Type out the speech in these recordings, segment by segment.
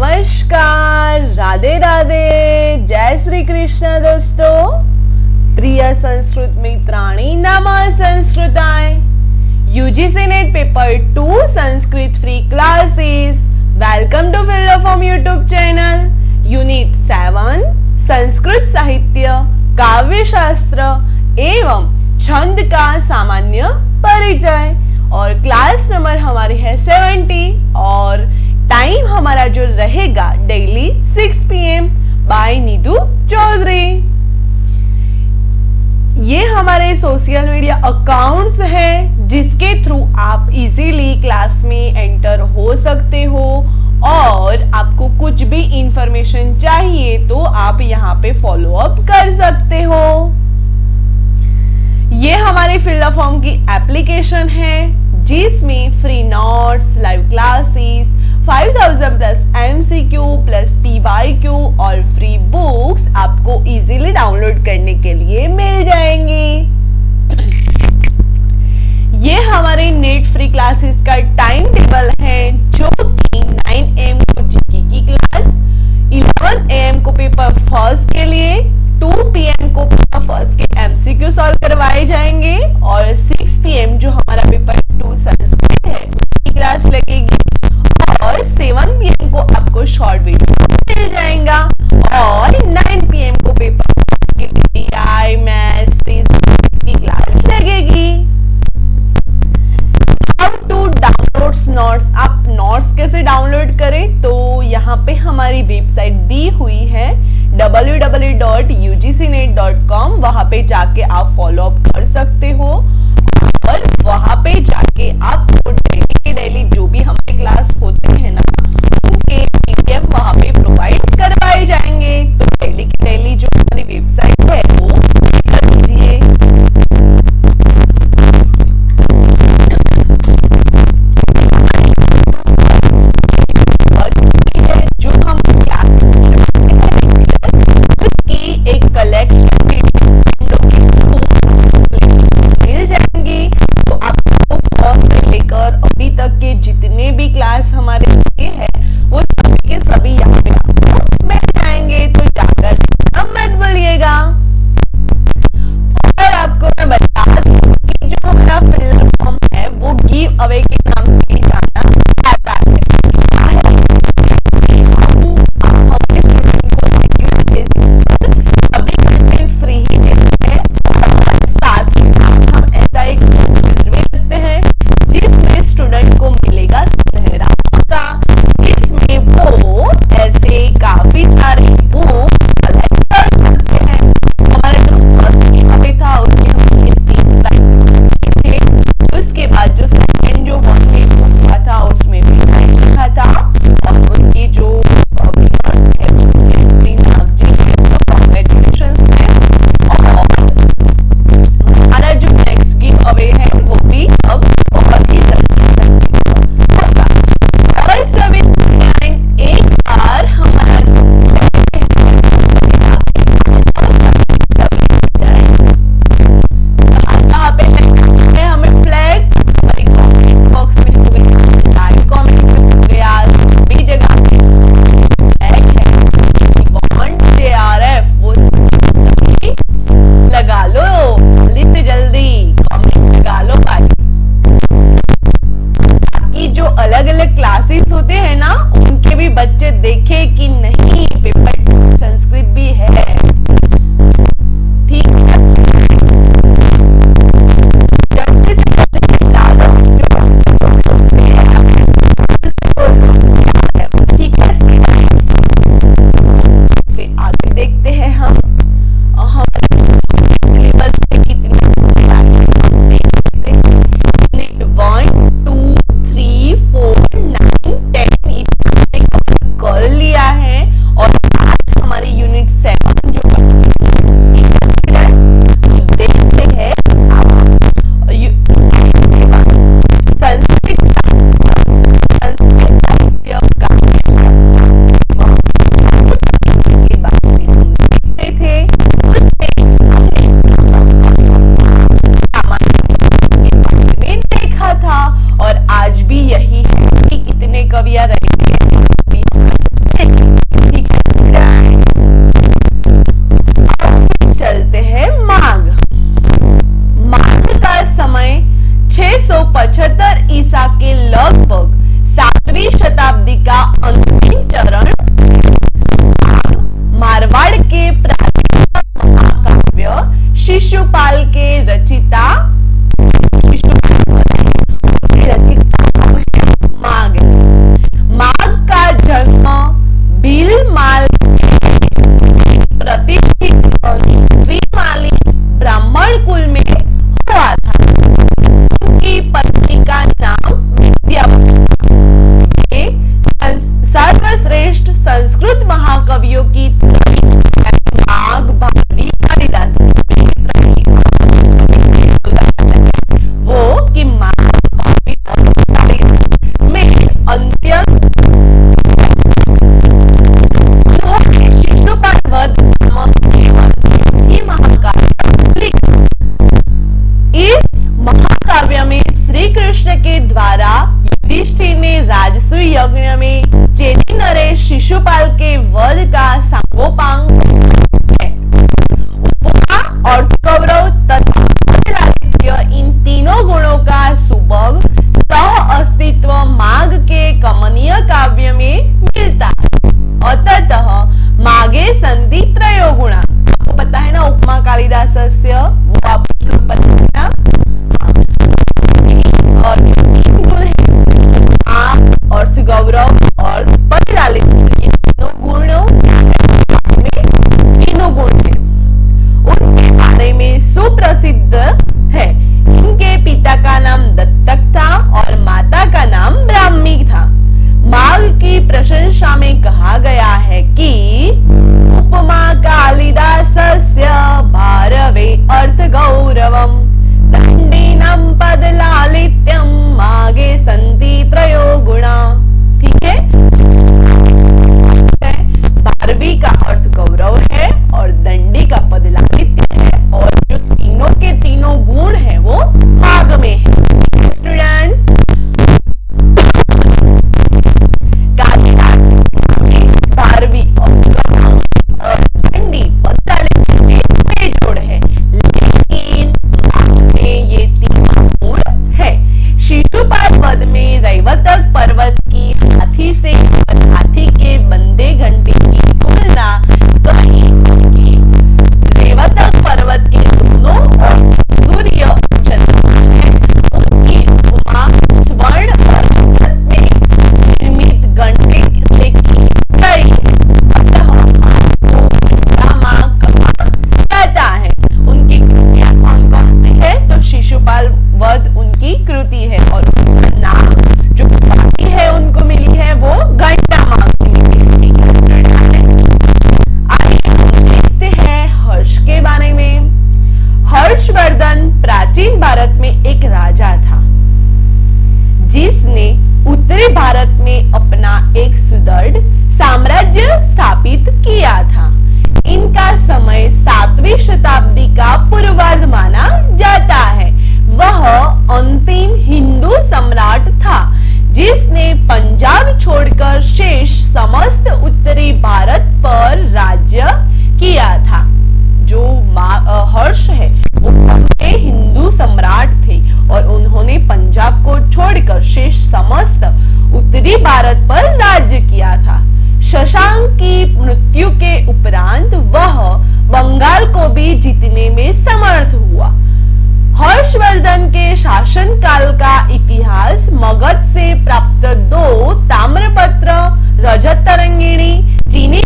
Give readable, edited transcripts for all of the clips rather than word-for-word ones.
नमस्कार, राधे राधे, जय श्री कृष्ण दोस्तों। प्रिय संस्कृत मित्राणी नमः संस्कृताय। UGC NET paper 2 Sanskrit free classes. Welcome to field form YouTube channel. Unit 7 Sanskrit साहित्य, काव्य शास्त्र एवं छंद का सामान्य परिचय और क्लास नंबर हमारी है 70 और टाइम हमारा जो रहेगा daily 6 PM by Neetu Chaudhary. ये हमारे सोशल मीडिया अकाउंट्स हैं जिसके थ्रू आप इजीली क्लास में एंटर हो सकते हो और आपको कुछ भी इंफॉर्मेशन चाहिए तो आप यहाँ पे फॉलो अप कर सकते हो। ये हमारी फिल्ड फॉर्म की एप्लीकेशन है जिसमें free notes, live classes, 5000 plus MCQ plus PYQ और फ्री बुक्स आपको इजीली डाउनलोड करने के लिए मिल जाएंगी। ये हमारे नेट फ्री क्लासेस का टाइम टेबल है जो कि 9 AM को जीके की क्लास, 11 AM को पेपर फर्स्ट के लिए, 2 PM को पेपर फर्स्ट के MCQ सॉल्व करवाए जाएंगे और 6 PM जो हमारा पेपर 2 संस्कृत है उसकी क्लास लगेगी और 7 PM को आपको शॉर्ट वीडियो मिल जाएगा और 9 PM को पेपर के लिए मैथ्स की क्लास लगेगी। हाउ टू डाउनलोड नोट्स, आप नोट्स कैसे डाउनलोड करें तो यहाँ पे हमारी वेबसाइट दी हुई है www.ugcnet.com। वहां पे जाके आप फॉलो अप कर सकते हो और वहां पे जाके आपको डेली जो भी हमारे क्लास होते हैं ना उनके PDF वहां पे प्रोवाइड करवाए जाएंगे। तो डेली की डेली जो हमारी वेबसाइट है वो कर लीजिए। जो हम क्लासेस उसकी एक कलेक्शन मिल जाएंगी। तो आपको फर्स्ट से लेकर अभी तक के जितने भी क्लास हमारे हैं वो सभी के सभी यहाँ पे आपको मिल जाएंगे। तो जाकर मत भूलिएगा। और आपको मैं बता दूं कि जो हमारा फिल्ड फॉर्म है वो गिव अवे के नाम से ही जाना जाता है। हमारे स्टूडेंट को सभी कंटेंट फ्री ही देते हैं और साथ ही साथ हम ऐसा एक रखते हैं जिसमें स्टूडेंट को मिलेगा सुनहरा मौका, जिसमें वो ऐसे काफी सारे बुक्स कलेक्ट कर सकते हैं। हमारा जो फर्स्ट गिव था उसमें हमने 3 प्राइजेस थे। उसके बाद जो सेकंड जो वन हुआ था उसमें भी प्राइज रखा था और उनकी जो विनर्स है जयश्री नाग जी है, तो कांग्रेचुलेशंस है। और हमारा जो नेक्स्ट गिव अवे है वो भी अब बहुत ही जल्दी होगा। और सभी स्टूडेंट एक बार हमारा कहाँ पे हमें फ्लैग हमारी कमेंट बॉक्स में हो गया, लाइव कमेंट में हो गया, सभी जगह फ्लैग है। वांट JRF वो सभी लगा लो, जल्दी से जल्दी कमेंट लगा लो भाई। कि जो अलग अलग क्लासेस होते हैं ना उनके भी बच्चे देखे कि नहीं पेपर संस्कृत भी है। ठीक है, जल्दी से जल्दी डालो ठीक है स्टूडेंट्स। फिर आगे देखते हैं हम सिलेबस में कितनी 1 2 3 4 9 10 कर लिया है और आज हमारी यूनिट 7 जो देखते हैं संस्कृत साहित्य के बारे में हम देखते थे। उसमें देखा था और आज भी यही है कि कितने कवियां रहेंगे शिशुपाल के वध का सांगोपांग है। उपमा, अर्थगौरव तथा लालित्य इन तीनों गुणों का सुभग सह अस्तित्व माघ के कमनीय काव्य में मिलता है। अतः माघे संति त्रयो गुणा, आपको पता है ना उपमा कालिदासस्य, वो आपको श्लोक पता है ना। और तीन गुण है अर्थ गौरव और पद लालित्य, ये तीनों गुण है। उनके बारे में सुप्रसिद्ध है। इनके पिता का नाम दत्तक था और माता का नाम ब्राह्मी था। माघ की प्रशंसा में कहा गया है कि उपमा कालिदासस्य भारवे अर्थ गौरवम दंडीनम पद लालित्यम माघे संति त्रयो गुणा। ठीक है, भारवी का अर्थ गौरव है और दंडी का पद लालित्य है, और जो तीनों के तीनों गुण है वो माघ में है। स्टूडेंट्स, कालिदास भारवी और दंडी पद लालित्य में बेजोड़ है, लेकिन माघ में ये तीनों गुण है। शिशुपाल वध में रैवतक पर्वत की हाथी से हाथी के बंदे घंटे की तुलना कहीं की। रैवतक पर्वत के दोनों और सूर्य और चंद्रमा है, उनकी उपमा स्वर्ण और रत्न में निर्मित घंटे से की गई है। अतः आपको घंटा माँ कहा जाता है। उनकी कृतियां कौन कौन सी है? तो शिशुपाल वध उनकी कृति है, और उनका नाम जो उपाधि है उनको मिली है वो घंटा माँ की मिली है। आइए हम देखते हैं हर्ष के बारे में। हर्षवर्धन प्राचीन भारत में एक राजा था जिसने उत्तरी भारत में अपना एक सुदृढ़ साम्राज्य स्थापित किया था। इनका समय 7वीं शताब्दी का पूर्वार्ध माना जाता है। वह अंतिम हिंदू सम्राट था जिसने पंजाब छोड़कर शेष समस्त उत्तरी भारत पर राज्य किया था। जो हर्ष है वो पहले हिंदू सम्राट थे और उन्होंने पंजाब को छोड़कर शेष समस्त उत्तरी भारत पर राज्य किया था। शशांक की मृत्यु के उपरांत वह बंगाल को भी जीतने में समर्थ हुआ। हर्षवर्धन के शासनकाल का इतिहास मगध से प्राप्त 2 ताम्रपत्र, रजत तरंगिणी, चीनी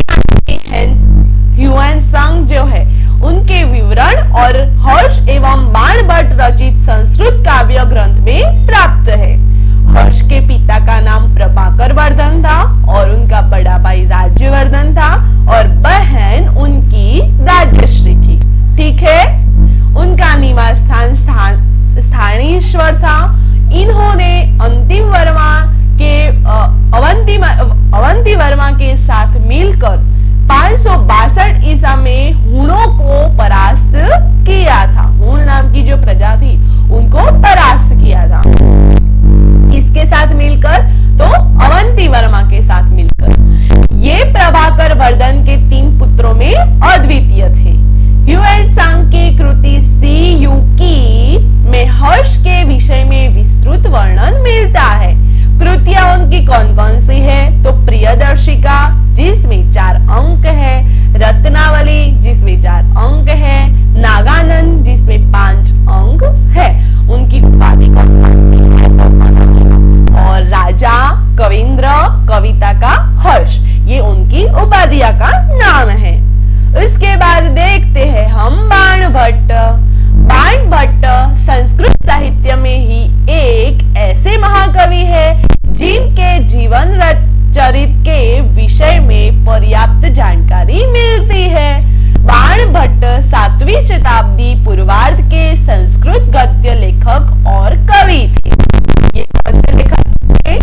ह्यूएनसांग जो है उनके विवरण और हर्ष एवं बाणभट्ट रचित संस्कृत काव्य ग्रंथ में प्राप्त है। हर्ष के पिता का नाम प्रभाकर वर्धन था और उनका बड़ा भाई राज्यवर्धन था और बहन उनकी राजश्री थी। ठीक है, उनका निवास स्थान स्थानेश्वर था। इन्होंने अवंती वर्मा के साथ मिलकर 562 ईसा में हुणों को परास्त किया था। हुण नाम की जो प्रजा थी उनको परास्त किया था। इसके साथ मिलकर तो अवंती वर्मा के साथ मिलकर। ये प्रभाकर वर्धन के 3 पुत्रों में अद्वितीय थे। ह्यूएनसांग की कृति सी यू की में हर्ष के विषय में विस्तृत वर्णन मिलता है। कृतियां उनकी कौन कौन सी है? तो प्रियदर्शिका जिसमें 4 अंक है, रत्नावली जिसमें 4 अंक है, नागानंद जिसमें 5 अंक है। उनकी उपाधि कौन कौन सी है? और राजा, कविंद्र, कविता का हर्ष, ये उनकी उपाधियां का नाम है। इसके बाद देखते हैं हम बाणभट्ट। बाणभट्ट संस्कृत साहित्य में ही एक ऐसे महाकवि है जिनके जीवन चरित के विषय में पर्याप्त जानकारी मिलती है। बाणभट्ट 7वीं शताब्दी पूर्वार्ध के संस्कृत गद्य लेखक और कवि थे। ये कौन से लेखक थे?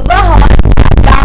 वह राजा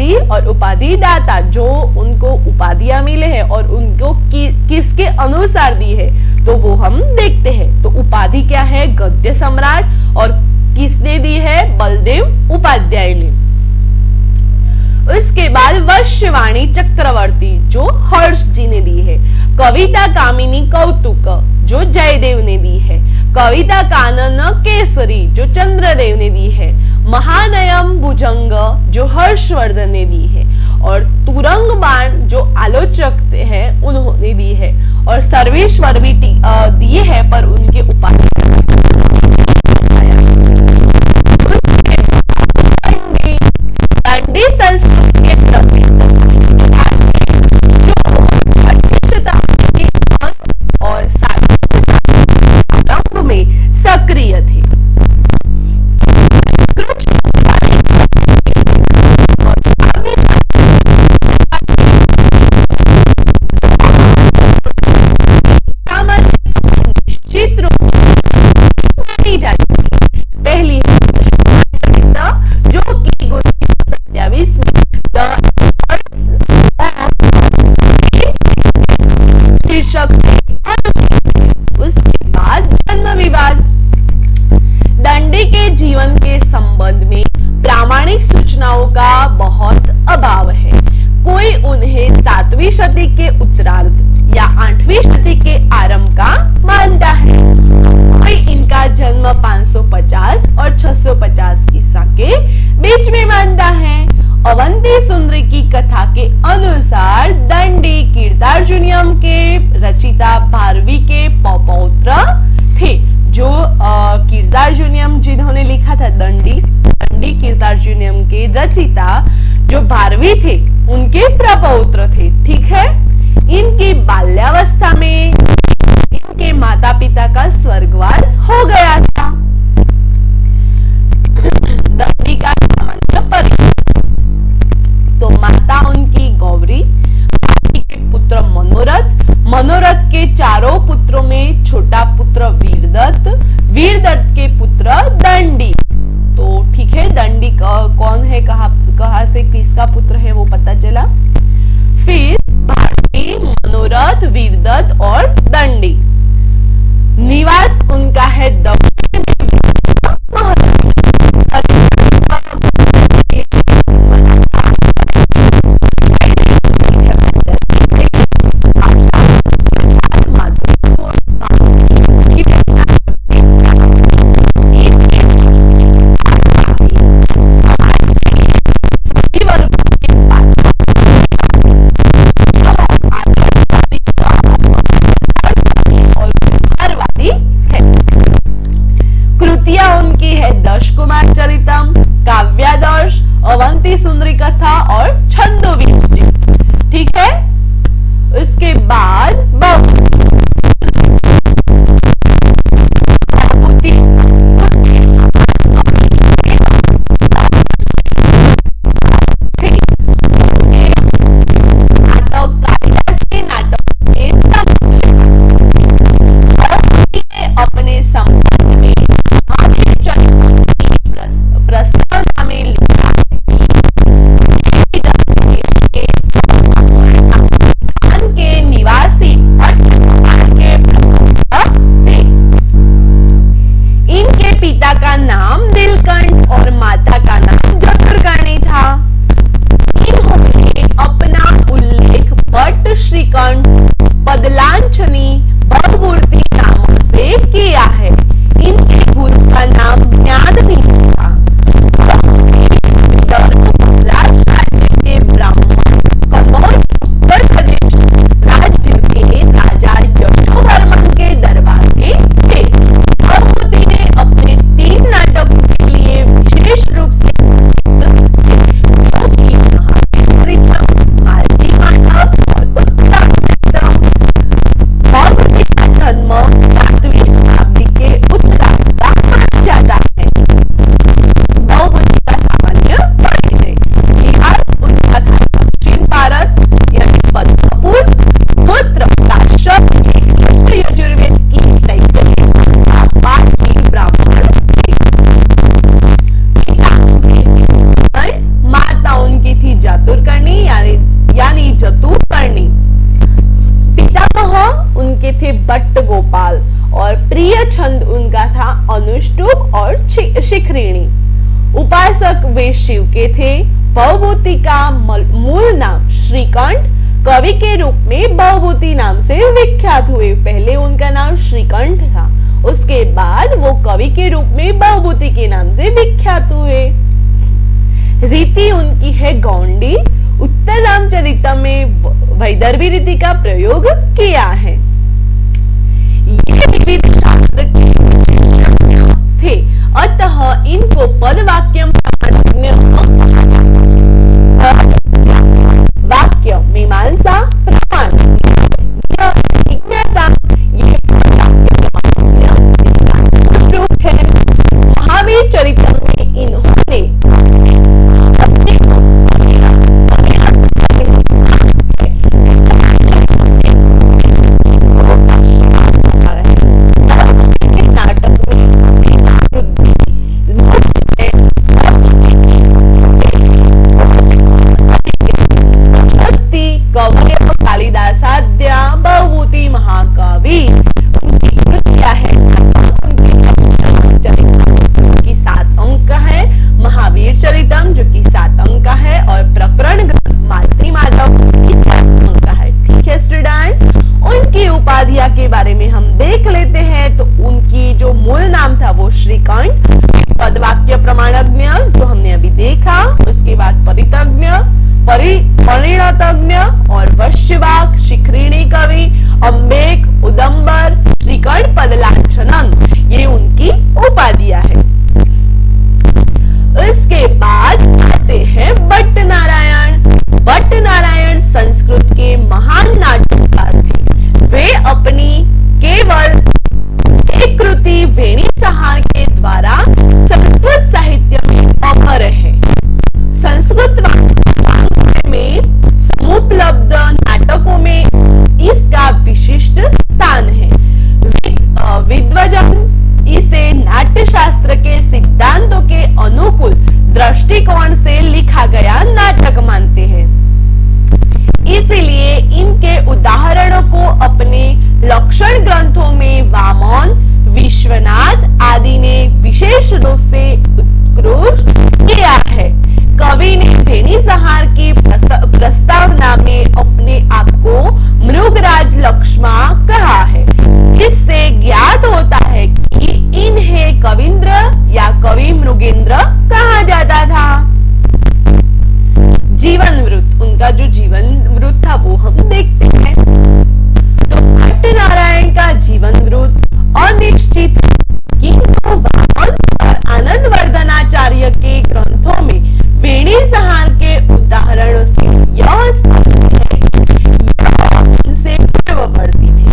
उपाधि और उपाधि दाता, जो उनको उपाधियां मिले हैं और उनको किसके अनुसार दी है तो वो हम देखते हैं। तो उपाधि क्या है? गद्य सम्राट। और किसने दी है? बलदेव उपाध्याय ने। उसके बाद वश्यवाणी चक्रवर्ती, जो हर्ष जी ने दी है। कविता कामिनी कौतुक, जो जयदेव ने दी है। कविता कानन केसरी, जो चंद्रदेव ने दी है। महानयम भुजंग, जो हर्षवर्धन ने दी है। और तुरंग बाण, जो आलोचक हैं उन्होंने दी है। और सर्वेश्वर भी दिए है, पर उनके उपाधि दंडी संस्कृत के प्रसिद्ध और आरंभ में सक्रिय थे। निश्चित रूप से जाती है। पहली जो कि 1927 में शीर्षक से। उसके बाद जन्म विवाद। दंडी के जीवन के संबंध में प्रामाणिक सूचनाओं का बहुत अभाव है। कोई उन्हें 7वीं शती के उत्तरार्ध या 8वीं शती के आरंभ का मानता है। कोई इनका जन्म 550 और 650 ईसा के बीच में मानता है। अवंती सुंदरी की कथा के अनुसार दंडी कीर्तार्जुनियम के रचिता भारवी के पौत्र थे। जो कीर्तार्जुनियम जिन्होंने लिखा था दंडी कीर्तार्जुनियम के रचिता जो भारवी थे उनके प्रपौत्र थे। ठीक है। इनकी बाल्यावस्था में इनके माता पिता का स्वर्गवास हो गया था। दंडी का सामान्य परिचय। तो माता उनकी गौरी, के पुत्र मनोरथ के चारों पुत्रों में छोटा पुत्र वीरदत्त के पुत्र दंडी। तो ठीक है, दंडी कौन है, कहां से किसका पुत्र है वो पता चला। फिर भारवी, मनोरथ, वीरदत्त और दंडी। निवास उनका है दक्षिण करनी यानी जतुकर्णी। पितामह उनके थे भट्ट गोपाल और प्रिय छंद उनका था अनुष्टुप और शिखरिणी। उपासक वे शिव के थे। भवभूति का मूल नाम श्रीकंठ, कवि के रूप में भवभूति नाम से विख्यात हुए। पहले उनका नाम श्रीकंठ था, उसके बाद वो कवि के रूप में भवभूति के नाम से विख्यात हुए। रीति उनकी है गौंडी। उत्तर रामचरित में वैदर्भी रीति का प्रयोग किया है। ये विविध शास्त्र के थे, अतः इनको पदवाक्यम वाक्य, मीमांसा, प्रमाण, विज्ञाता, ये रूप है। महावीर चरित में इन्होंने कालिदासाद्या भवभूति महाकवि। उनकी कृतियां है की 7 अंक है, महावीर चरितम जो कि 7 अंक है और प्रकरण ग्रंथ मालती माधव की 10 अंक है। ठीक है स्टूडेंट्स, उनकी उपाधियां के बारे में हम देख लेते हैं। तो उनकी जो मूल नाम था वो श्रीकंठ, पदवाक्य प्रमाणज्ञ जो हमने अभी देखा, उसके बाद परितज्ञ, परिणतज्ञ और वश्यवाक, शिखरिणी कवि, अम्बेक, उदंबर, श्रीकंठ पदलांछनम, ये उनकी उपाधियां है। इसके बाद आते हैं भट्ट नारायण। भट्ट नारायण संस्कृत के महान नाट्यकार थे। वे अपनी केवल एक कृति वेणी सहार के द्वारा संस्कृत साहित्य में अमर है। संस्कृत में समुपलब्ध नाटकों में इसका विशिष्ट स्थान है। विद्वजन इसे नाट्य शास्त्र के सिद्धांतों के अनुकूल दृष्टिकोण से लिखा गया नाटक मानते हैं। इसलिए इनके उदाहरणों को अपने लक्षण ग्रंथों में वामन, विश्वनाथ आदि ने विशेष रूप से उत्कृष्ट किया है। कवि ने वेणी सहार की प्रस्तावना में अपने आप को मृगराज लक्ष्मा कहा है। इससे ज्ञात होता है कि इन्हें कविंद्र या कवि मृगेंद्र कहा जाता था। जीवन वृत्त, उनका जो जीवन वृत्त था वो हम देखते हैं। तो भट्ट नारायण का जीवन वृत्त अनिश्चित, किंतु वामन और आनंद वर्धनाचार्य के ग्रंथों में वेणी सहार के उदाहरणों से यह स्पष्ट है उनसे पूर्ववर्ती थी।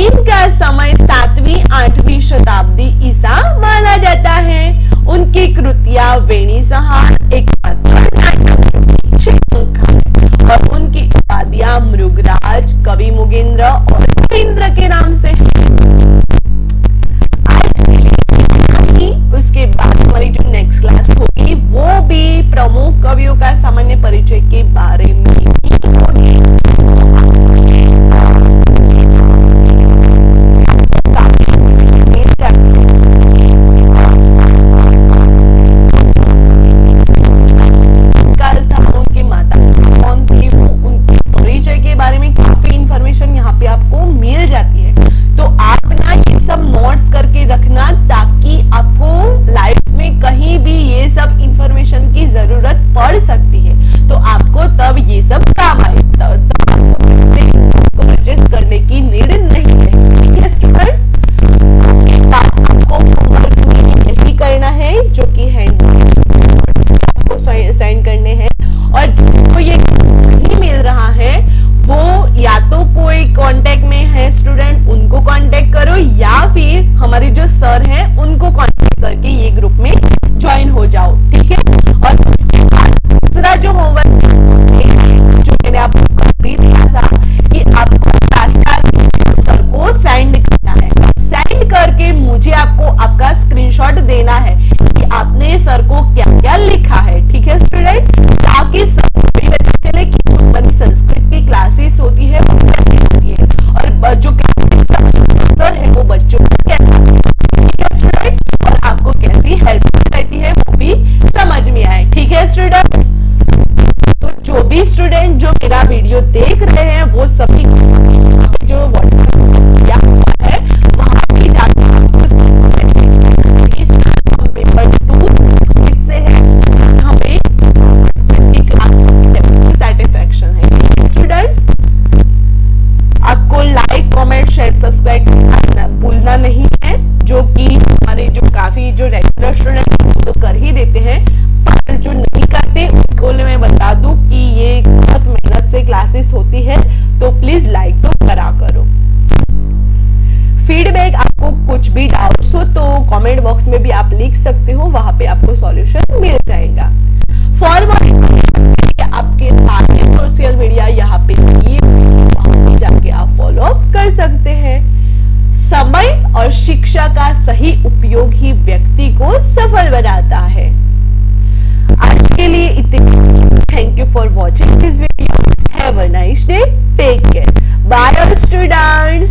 इनका समय 7वीं 8वीं शताब्दी ईसा माना जाता है। उनकी कृतियां वेणी सहार एक और उनकी उपाधियां मृगराज, कवि मुगेंद्र और कवींद्र के नाम से है। उसके बाद हमारी जो नेक्स्ट क्लास होगी वो भी प्रमुख कवियों का सामान्य परिचय के बारे में होगी। स्टूडेंट जो मेरा वीडियो देख रहे हैं वो सभी जो व्हाट्सएप किया हुआ है वहां पे जाकर पेपर 2 से है, हमें क्लास सेटिस्फैक्शन है। स्टूडेंट्स आपको लाइक कमेंट शेयर सब्सक्राइब भूलना नहीं है, जो कि हमारे जो काफी जो रेगुलर स्टूडेंट वो तो कर ही देते हैं, पर जो नहीं करते उनको मैं बता दूं कि ये बहुत मेहनत से क्लासेस होती है, तो प्लीज लाइक तो करा करो। फीडबैक आपको कुछ भी डाउट्स हो तो कमेंट बॉक्स में भी आप लिख सकते हो, वहां पे आपको सॉल्यूशन मिल जाएगा। फॉर मोर इन्फॉर्मेशन आपके सारे सोशल मीडिया यहाँ पे दिए, वहां पे जाके आप फॉलो अप कर सकते हैं। समय और शिक्षा का सही उपयोग ही व्यक्ति को सफल बनाता है। आज के लिए इतना, thank you for watching this video, have a nice day, take care, bye student.